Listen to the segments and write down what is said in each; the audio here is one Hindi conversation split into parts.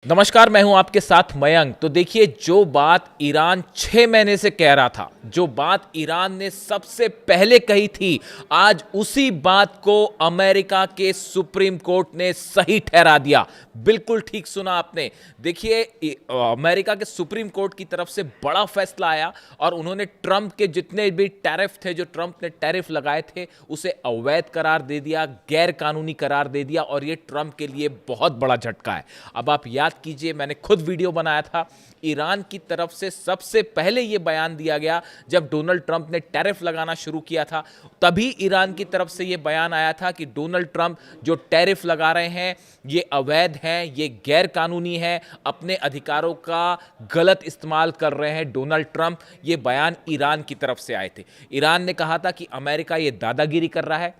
नमस्कार, मैं हूं आपके साथ मयंक। तो देखिए, जो बात ईरान 6 महीने से कह रहा था, जो बात ईरान ने सबसे पहले कही थी, आज उसी बात को अमेरिका के सुप्रीम कोर्ट ने सही ठहरा दिया। बिल्कुल ठीक सुना आपने। देखिए, अमेरिका के सुप्रीम कोर्ट की तरफ से बड़ा फैसला आया और उन्होंने ट्रंप के जितने भी टैरिफ थे, जो ट्रंप ने टैरिफ लगाए थे, उसे अवैध करार दे दिया, गैर कानूनी करार दे दिया। और ये ट्रंप के लिए बहुत बड़ा झटका है। अब आप याद कीजिए, मैंने खुद वीडियो बनाया था। ईरान की तरफ से सबसे पहले यह बयान दिया गया जब डोनाल्ड ट्रंप ने टैरिफ लगाना शुरू किया था। तभी ईरान की तरफ से यह बयान आया था कि डोनाल्ड ट्रंप जो टैरिफ लगा रहे हैं ये अवैध हैं, ये गैर कानूनी है, अपने अधिकारों का गलत इस्तेमाल कर रहे हैं डोनाल्ड ट्रंप। ये बयान ईरान की तरफ से आए थे। ईरान ने कहा था कि अमेरिका ये दादागिरी कर रहा है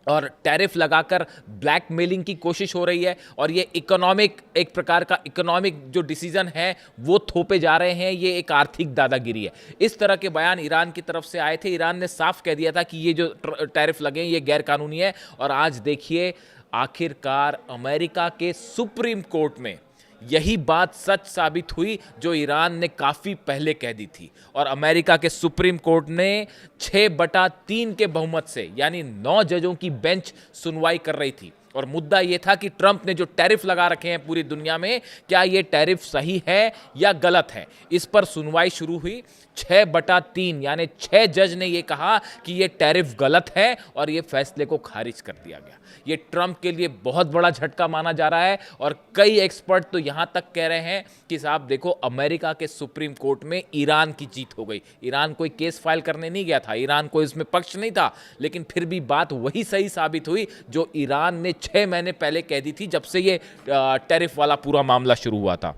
और टैरिफ लगाकर ब्लैकमेलिंग की कोशिश हो रही है और ये इकोनॉमिक, एक प्रकार का इकोनॉमिक जो डिसीजन है वो थोपे जा रहे हैं, ये एक आर्थिक दादागिरी है। इस तरह के बयान ईरान की तरफ से आए थे। ईरान ने साफ कह दिया था कि ये जो टैरिफ लगे ये गैर कानूनी है। और आज देखिए, आखिरकार अमेरिका के सुप्रीम कोर्ट में यही बात सच साबित हुई जो ईरान ने काफ़ी पहले कह दी थी। और अमेरिका के सुप्रीम कोर्ट ने 6/3 के बहुमत से, यानी 9 जजों की बेंच सुनवाई कर रही थी। और मुद्दा यह था कि ट्रंप ने जो टैरिफ लगा रखे हैं पूरी दुनिया में, क्या ये टैरिफ सही है या गलत है। इस पर सुनवाई शुरू हुई। 6/3 यानी 6 जज ने यह कहा कि यह टैरिफ गलत है और यह फैसले को खारिज कर दिया गया। ये ट्रंप के लिए बहुत बड़ा झटका माना जा रहा है। और कई एक्सपर्ट तो यहां तक कह रहे हैं कि साहब देखो, अमेरिका के सुप्रीम कोर्ट में ईरान की जीत हो गई। ईरान कोई केस फाइल करने नहीं गया था, ईरान कोई इसमें पक्ष नहीं था, लेकिन फिर भी बात वही सही साबित हुई जो ईरान ने 6 महीने पहले कह दी थी, जब से ये टैरिफ वाला पूरा मामला शुरू हुआ था।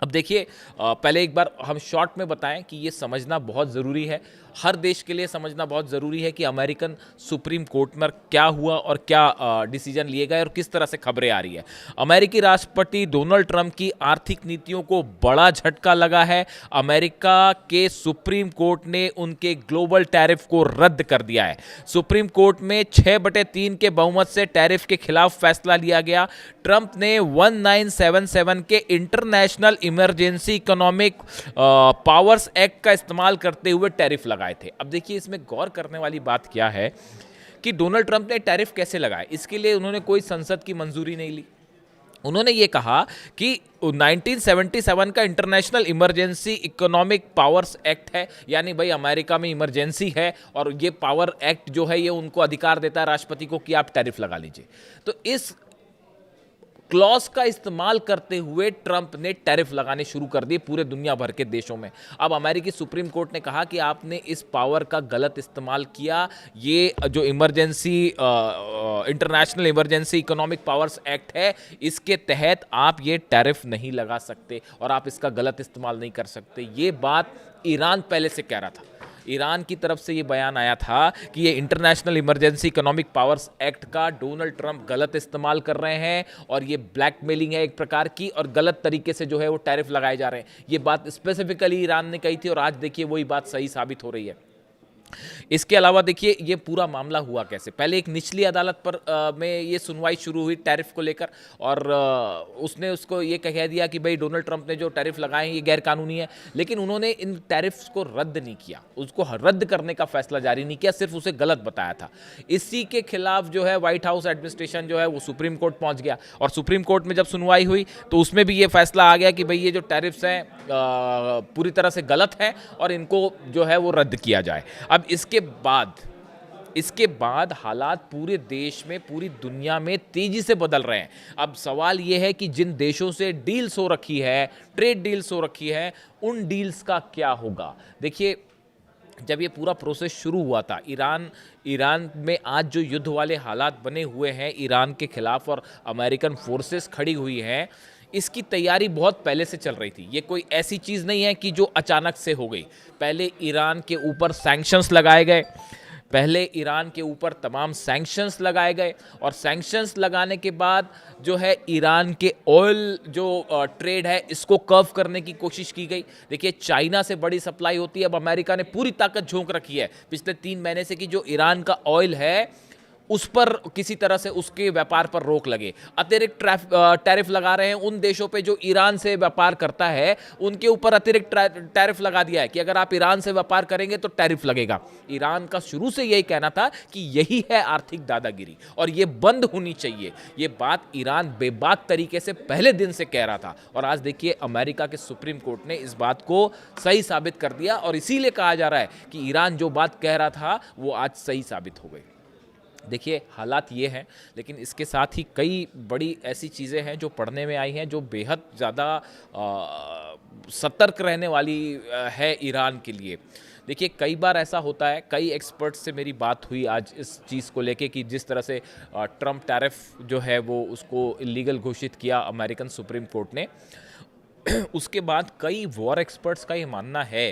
अब देखिए, पहले एक बार हम शॉर्ट में बताएं कि ये समझना बहुत ज़रूरी है, हर देश के लिए समझना बहुत ज़रूरी है कि अमेरिकन सुप्रीम कोर्ट में क्या हुआ और क्या डिसीजन लिए गए और किस तरह से खबरें आ रही है। अमेरिकी राष्ट्रपति डोनाल्ड ट्रंप की आर्थिक नीतियों को बड़ा झटका लगा है। अमेरिका के सुप्रीम कोर्ट ने उनके ग्लोबल टैरिफ को रद्द कर दिया है। सुप्रीम कोर्ट में 6/3 के बहुमत से टैरिफ के खिलाफ फैसला लिया गया। ट्रंप ने 1977 के international emergency economic powers act का इस्तेमाल करते हुए टैरिफ लगाए थे। अब देखिए, इसमें गौर करने वाली बात क्या है कि डोनाल्ड ट्रंप ने टैरिफ कैसे लगाए। इसके लिए उन्होंने कोई संसद की मंजूरी नहीं ली। उन्होंने ये कहा कि 1977 का international emergency economic powers act है, यानी भाई अमेरिका में इमरजेंसी है और ये पावर एक्ट जो है ये उनको अधिकार देता है राष्ट्रपति को कि आप टैरिफ लगा लीजिए। तो इस क्लॉज का इस्तेमाल करते हुए ट्रंप ने टैरिफ लगाने शुरू कर दिए पूरे दुनिया भर के देशों में। अब अमेरिकी सुप्रीम कोर्ट ने कहा कि आपने इस पावर का गलत इस्तेमाल किया। ये जो international emergency economic powers act है, इसके तहत आप ये टैरिफ नहीं लगा सकते और आप इसका गलत इस्तेमाल नहीं कर सकते। ये बात ईरान पहले से कह रहा था। ईरान की तरफ से ये बयान आया था कि ये international emergency economic powers act का डोनाल्ड ट्रंप गलत इस्तेमाल कर रहे हैं और ये ब्लैकमेलिंग है एक प्रकार की, और गलत तरीके से जो है वो टैरिफ लगाए जा रहे हैं। ये बात स्पेसिफिकली ईरान ने कही थी और आज देखिए वही बात सही साबित हो रही है। इसके अलावा देखिए, ये पूरा मामला हुआ कैसे। पहले एक निचली अदालत पर में ये सुनवाई शुरू हुई टैरिफ को लेकर और उसने उसको ये कह दिया कि भाई डोनाल्ड ट्रंप ने जो टैरिफ लगाए हैं ये गैर कानूनी है। लेकिन उन्होंने इन टैरिफ्स को रद्द नहीं किया, उसको रद्द करने का फैसला जारी नहीं किया, सिर्फ उसे गलत बताया था। इसी के खिलाफ जो है व्हाइट हाउस एडमिनिस्ट्रेशन जो है वो सुप्रीम कोर्ट पहुंच गया और सुप्रीम कोर्ट में जब सुनवाई हुई तो उसमें भी ये फैसला आ गया कि भाई ये जो टैरिफ्स हैं पूरी तरह से गलत है और इनको जो है वो रद्द किया जाए। अब इसके बाद हालात पूरे देश में, पूरी दुनिया में तेजी से बदल रहे हैं। अब सवाल यह है कि जिन देशों से डील्स हो रखी है, ट्रेड डील्स हो रखी है, उन डील्स का क्या होगा। देखिए, जब ये पूरा प्रोसेस शुरू हुआ था, ईरान में आज जो युद्ध वाले हालात बने हुए हैं ईरान के खिलाफ और अमेरिकन फोर्सेस खड़ी हुई हैं, इसकी तैयारी बहुत पहले से चल रही थी। ये कोई ऐसी चीज़ नहीं है कि जो अचानक से हो गई। पहले ईरान के ऊपर सैंक्शंस लगाए गए, पहले ईरान के ऊपर तमाम सैंक्शंस लगाए गए और सैंक्शंस लगाने के बाद जो है ईरान के ऑयल जो ट्रेड है इसको कर्व करने की कोशिश की गई। देखिए, चाइना से बड़ी सप्लाई होती है। अब अमेरिका ने पूरी ताकत झोंक रखी है पिछले 3 महीने से कि जो ईरान का ऑयल है उस पर किसी तरह से उसके व्यापार पर रोक लगे। अतिरिक्त टैरिफ लगा रहे हैं उन देशों पे जो ईरान से व्यापार करता है, उनके ऊपर अतिरिक्त टैरिफ लगा दिया है कि अगर आप ईरान से व्यापार करेंगे तो टैरिफ लगेगा। ईरान का शुरू से यही कहना था कि यही है आर्थिक दादागिरी और ये बंद होनी चाहिए। ये बात ईरान बेबाक तरीके से पहले दिन से कह रहा था और आज देखिए अमेरिका के सुप्रीम कोर्ट ने इस बात को सही साबित कर दिया और इसीलिए कहा जा रहा है कि ईरान जो बात कह रहा था वो आज सही साबित हो गई। देखिए हालात ये हैं, लेकिन इसके साथ ही कई बड़ी ऐसी चीज़ें हैं जो पढ़ने में आई हैं जो बेहद ज़्यादा सतर्क रहने वाली है ईरान के लिए। देखिए कई बार ऐसा होता है, कई एक्सपर्ट्स से मेरी बात हुई आज इस चीज़ को लेके कि जिस तरह से ट्रम्प टैरिफ जो है वो उसको इलीगल घोषित किया अमेरिकन सुप्रीम कोर्ट ने। उसके बाद कई वॉर एक्सपर्ट्स का ये मानना है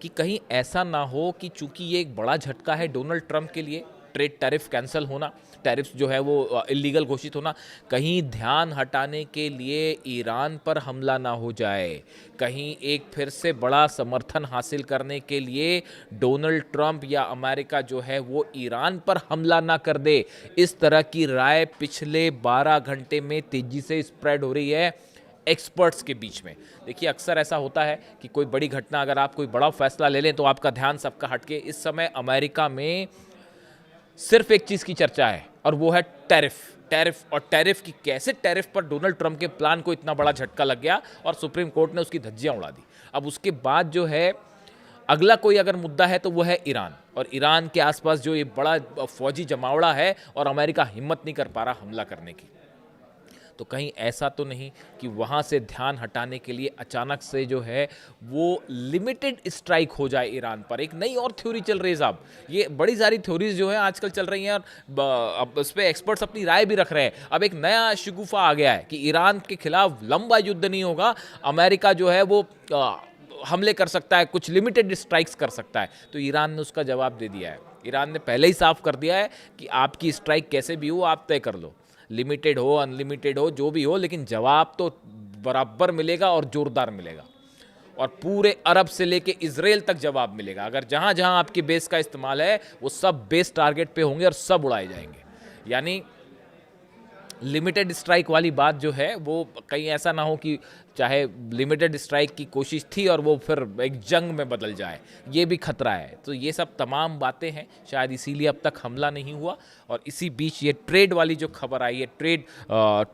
कि कहीं ऐसा ना हो कि चूंकि ये एक बड़ा झटका है डोनाल्ड ट्रंप के लिए, ट्रेड टैरिफ कैंसिल होना, टैरिफ जो है वो इलीगल घोषित होना, कहीं ध्यान हटाने के लिए ईरान पर हमला ना हो जाए, कहीं एक फिर से बड़ा समर्थन हासिल करने के लिए डोनाल्ड ट्रंप या अमेरिका जो है वो ईरान पर हमला ना कर दे। इस तरह की राय पिछले 12 घंटे में तेजी से स्प्रेड हो रही है एक्सपर्ट्स के बीच में। देखिए अक्सर ऐसा होता है कि कोई बड़ी घटना, अगर आप कोई बड़ा फैसला ले लें तो आपका ध्यान सबका हटके। इस समय अमेरिका में सिर्फ एक चीज़ की चर्चा है और वो है टैरिफ और टैरिफ की कैसे टैरिफ पर डोनाल्ड ट्रंप के प्लान को इतना बड़ा झटका लग गया और सुप्रीम कोर्ट ने उसकी धज्जियां उड़ा दी। अब उसके बाद जो है अगला कोई अगर मुद्दा है तो वो है ईरान, और ईरान के आसपास जो ये बड़ा फौजी जमावड़ा है और अमेरिका हिम्मत नहीं कर पा रहा हमला करने की। तो कहीं ऐसा तो नहीं कि वहाँ से ध्यान हटाने के लिए अचानक से जो है वो लिमिटेड स्ट्राइक हो जाए ईरान पर। एक नई और थ्योरी चल रही है साहब, ये बड़ी सारी थ्योरीज जो है आजकल चल रही हैं और अब उस पर एक्सपर्ट्स अपनी राय भी रख रहे हैं। अब एक नया शिगुफा आ गया है कि ईरान के खिलाफ लंबा युद्ध नहीं होगा, अमेरिका जो है वो हमले कर सकता है, कुछ लिमिटेड स्ट्राइक्स कर सकता है। तो ईरान ने उसका जवाब दे दिया है। ईरान ने पहले ही साफ कर दिया है कि आपकी स्ट्राइक कैसे भी हो आप तय कर लो, लिमिटेड हो अनलिमिटेड हो जो भी हो, लेकिन जवाब तो बराबर मिलेगा और जोरदार मिलेगा और पूरे अरब से लेके इजराइल तक जवाब मिलेगा। अगर जहां जहां आपकी बेस का इस्तेमाल है वो सब बेस टारगेट पे होंगे और सब उड़ाए जाएंगे। यानी लिमिटेड स्ट्राइक वाली बात जो है वो कहीं ऐसा ना हो कि चाहे लिमिटेड स्ट्राइक की कोशिश थी और वो फिर एक जंग में बदल जाए, ये भी खतरा है। तो ये सब तमाम बातें हैं, शायद इसीलिए अब तक हमला नहीं हुआ। और इसी बीच ये ट्रेड वाली जो खबर आई है, ट्रेड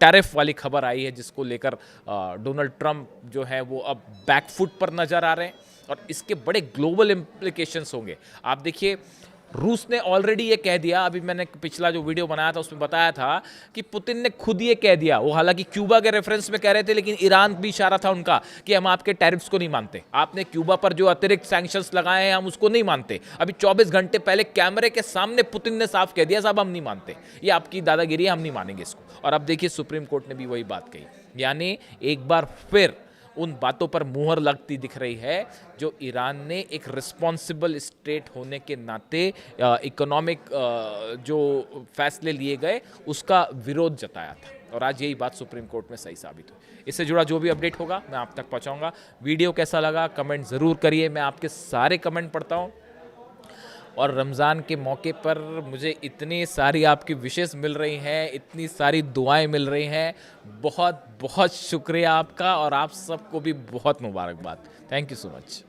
टैरिफ वाली खबर आई है, जिसको लेकर डोनाल्ड ट्रंप जो है वो अब बैकफुट पर नज़र आ रहे हैं और इसके बड़े ग्लोबल इम्प्लीकेशंस होंगे। आप देखिए रूस ने ऑलरेडी ये कह दिया, अभी मैंने पिछला जो वीडियो बनाया था उसमें बताया था कि पुतिन ने खुद ये कह दिया, वो हालांकि क्यूबा के रेफरेंस में कह रहे थे लेकिन ईरान भी इशारा था उनका कि हम आपके टैरिफ्स को नहीं मानते, आपने क्यूबा पर जो अतिरिक्त सैंक्शंस लगाए हैं हम उसको नहीं मानते। अभी 24 घंटे पहले कैमरे के सामने पुतिन ने साफ कह दिया साहब हम नहीं मानते, ये आपकी दादागिरी है, हम नहीं मानेंगे इसको। और अब देखिए सुप्रीम कोर्ट ने भी वही बात कही, यानी एक बार फिर उन बातों पर मुहर लगती दिख रही है जो ईरान ने एक रिस्पॉन्सिबल स्टेट होने के नाते इकोनॉमिक जो फैसले लिए गए उसका विरोध जताया था। और आज यही बात सुप्रीम कोर्ट में सही साबित हुई। इससे जुड़ा जो भी अपडेट होगा मैं आप तक पहुंचाऊंगा। वीडियो कैसा लगा कमेंट ज़रूर करिए, मैं आपके सारे कमेंट पढ़ता हूं। और रमज़ान के मौके पर मुझे इतनी सारी आपकी विशेस मिल रही हैं, इतनी सारी दुआएं मिल रही हैं, बहुत बहुत शुक्रिया आपका और आप सबको भी बहुत मुबारकबाद। Thank you so much.